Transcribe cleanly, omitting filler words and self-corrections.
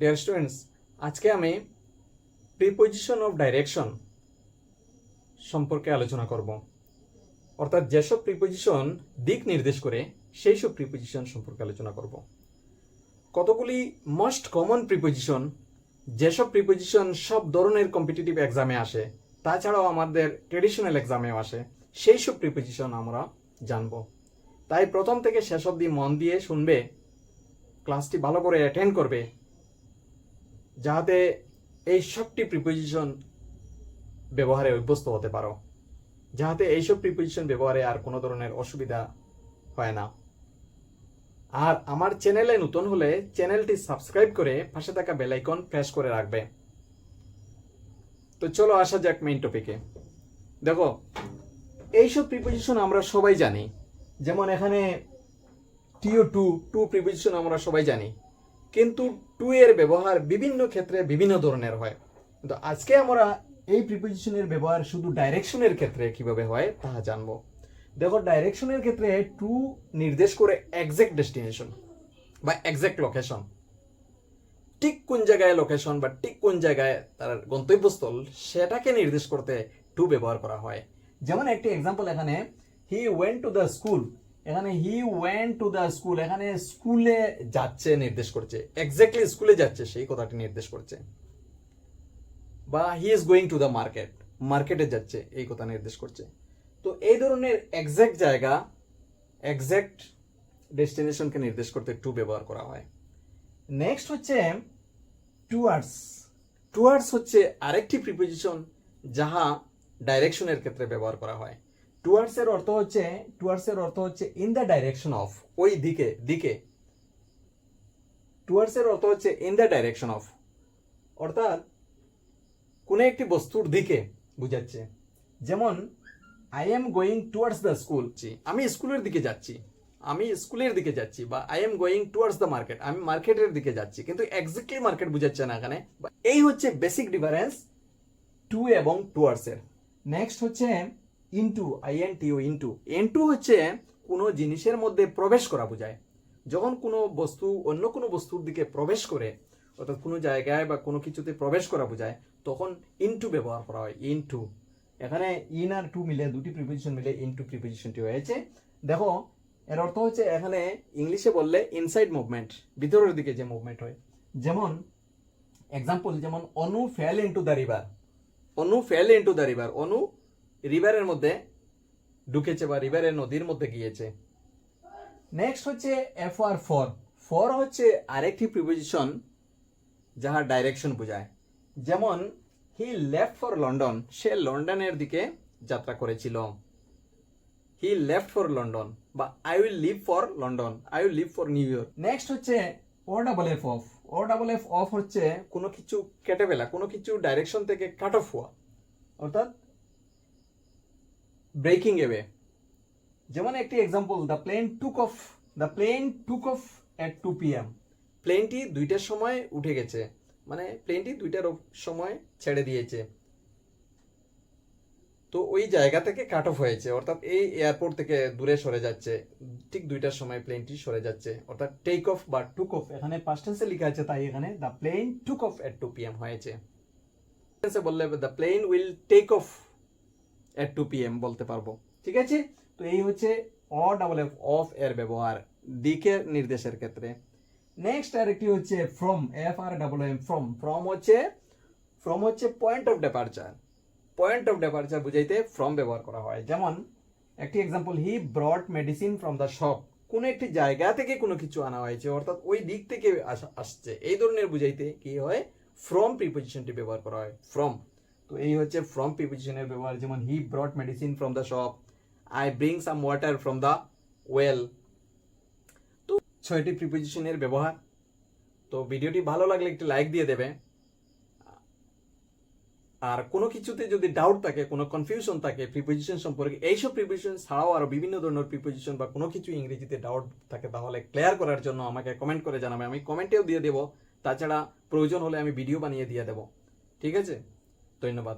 Dear students, আজকে আমি preposition of direction সম্পর্কে আলোচনা করব। অর্থাৎ যেসব প্রিপজিশন দিক নির্দেশ করে সেই সব প্রিপজিশন সম্পর্কে আলোচনা করব। কতগুলি মোস্ট কমন প্রিপজিশন, যেসব প্রিপজিশন সব ধরনের কম্পিটিটিভ এক্সামে আসে, তাছাড়াও আমাদের ট্রেডিশনাল এক্সামেও আসে, সেই সব প্রিপজিশন আমরা জানব। তাই প্রথম থেকে শেষ অবধি মন দিয়ে শুনবে, ক্লাসটি ভালো করে অ্যাটেন্ড করবে, যাতে এই সবটি প্রিপজিশন ব্যবহারে অভ্যস্ত হতে পারো, যাতে এইসব প্রিপজিশন ব্যবহারে আর কোনো ধরনের অসুবিধা হয় না। আর আমার চ্যানেলে নতুন হলে চ্যানেলটি সাবস্ক্রাইব করে পাশে থাকা বেল আইকন প্রেস করে রাখবে। তো চলো আসা যাক মেইন টপিকে। দেখো, এইসব প্রিপজিশন আমরা সবাই জানি। যেমন এখানে টিও টু প্রিপজিশন আমরা সবাই জানি, কিন্তু টু এর ব্যবহার বিভিন্ন ক্ষেত্রে বিভিন্ন ধরনের হয়। কিন্তু আজকে আমরা এই প্রিপজিশনের ব্যবহার শুধু ডাইরেকশনের ক্ষেত্রে কিভাবে হয় তাহা জানবো। দেখো, ডাইরেকশনের ক্ষেত্রে টু নির্দেশ করে এক্সাক্ট ডেস্টিনেশন বা এক্সাক্ট লোকেশন, ঠিক কোন জায়গায় লোকেশন বা ঠিক কোন জায়গায় তার গন্তব্যস্থল, সেটাকে নির্দেশ করতে টু ব্যবহার করা হয়। যেমন একটি এক্সাম্পল, এখানে he went to the school, এখানে he went to the school, এখানে স্কুলে যাচ্ছে নির্দেশ করছে, এক্স্যাক্টলি স্কুলে যাচ্ছে সেই কথাটি নির্দেশ করছে। বা he is going to the market, মার্কেটে যাচ্ছে এই কথা নির্দেশ করছে। তো এই ধরনের এক্স্যাক্ট জায়গা, এক্স্যাক্ট ডেস্টিনেশনকে নির্দেশ করতে টু ব্যবহার করা হয়। নেক্সট হচ্ছে টুয়ার্ডস। টুয়ার্ডস হচ্ছে আরেকটি প্রিপজিশন যাহা ডাইরেকশনের ক্ষেত্রে ব্যবহার করা হয়। টুয়ার্ডস এর অর্থ হচ্ছে ইন দ্য ডাইরেকশন অফ, ওই দিকে। টুয়ার্ডস এর অর্থ হচ্ছে ইন দ্য ডাইরেকশন অফ, অর্থাৎ কোন একটি বস্তুর দিকে বুঝাচ্ছে। যেমন I am going towards the school, আমি স্কুলের দিকে যাচ্ছি, বা I am going towards the market, আমি মার্কেটের দিকে যাচ্ছি, কিন্তু এক্স্যাক্টলি মার্কেট বুঝাচ্ছে না এখানে। এই হচ্ছে বেসিক ডিফারেন্স টু এবং টুয়ার্ডস এর। নেক্সট হচ্ছে ইনটু, ইনটু হচ্ছে কোনো জিনিসের মধ্যে প্রবেশ করা বোঝায়। যখন কোনো বস্তু অন্য কোনো বস্তুর দিকে প্রবেশ করে, অর্থাৎ কোনো জায়গায় বা কোনো কিছুতে প্রবেশ করা বোঝায়, তখন ইনটু ব্যবহার করা হয়। ইনটু, এখানে ইন আর টু মিলে, দুটি প্রিপজিশন মিলে ইনটু প্রিপজিশনটি হয়েছে। দেখো, এর অর্থ হচ্ছে এখানে ইংলিশে বললে ইনসাইড মুভমেন্ট, ভিতরের দিকে যে মুভমেন্ট হয়। যেমন এক্সাম্পল, যেমন অনু ফেল ইনটু দ্য রিভার, অনু রিভারের মধ্যে ঢুকেছে বা রিভারের নদীর মধ্যে গিয়েছে। নেক্সট হচ্ছে এফ আর ফর হচ্ছে আরেকটি প্রিপজিশন যাহা ডাইরেকশন বোঝায়। যেমন হি লেফট ফর লন্ডন, সে লন্ডনের দিকে যাত্রা করেছিল। হি লেফট ফর লন্ডন, বা I will leave for London, I will leave for New York. Next হচ্ছে ও ডাবল এফ অফ হচ্ছে কোনো কিছু কেটে ফেলা, কোনো কিছু ডাইরেকশন থেকে কাট অফ হওয়া, অর্থাৎ ব্রেকিং এওয়ে। যেমন একটি example, the plane took off at 2 PM, প্লেনটি 2টার সময় উঠে গেছে, মানে প্লেনটি 2টার সময় ছেড়ে দিয়েছে। তো ওই জায়গা থেকে কাট অফ হয়েছে, অর্থাৎ এই এয়ারপোর্ট থেকে দূরে সরে যাচ্ছে, ঠিক 2টার সময় প্লেনটি সরে যাচ্ছে, অর্থাৎ টেক অফ বা টুক অফ। এখানে পাস্ট টেন্সে লেখা আছে, তাই এখানে the plane took off at 2 PM হয়েছে। বললে the plane will take off at 2 PM বলতে পারবো। ঠিক আছে, তো এই হচ্ছে অ ডাবল এফ অফ এর ব্যবহার দিকের নির্দেশের ক্ষেত্রে। নেক্সট আরেকটি হচ্ছে from, F R double M, from হচ্ছে পয়েন্ট অফ ডেপারচার বুঝাইতে ফ্রম ব্যবহার করা হয়। যেমন একটি example, he brought medicine from the shop, কোন একটি জায়গা থেকে কোনো কিছু আনা হয়েছে, অর্থাৎ ওই দিক থেকে আসছে, এই ধরনের বুঝাইতে কি হয়, ফ্রম প্রিপজিশনটি ব্যবহার করা হয়, ফ্রম। তো এই হচ্ছে ফ্রম প্রিপজিশনের ব্যবহার। যেমন he brought medicine from the shop, I bring some water from the well. তো 6টি প্রিপজিশনের ব্যবহার। তো ভিডিওটি ভালো লাগলে একটি লাইক দিয়ে দেবে। আর কোনো কিছুতে যদি ডাউট থাকে, কোনো কনফিউশন থাকে প্রিপজিশন সম্পর্কে, এইসব প্রিপজিশন ছাড়াও আরো বিভিন্ন ধরনের প্রিপজিশন বা কোনো কিছু ইংরেজিতে ডাউট থাকে, তাহলে ক্লিয়ার করার জন্য আমাকে কমেন্ট করে জানাবে, আমি কমেন্টেও দিয়ে দেবো। তাছাড়া প্রয়োজন হলে আমি ভিডিও বানিয়ে দিয়ে দেবো। ঠিক আছে, ধন্যবাদ।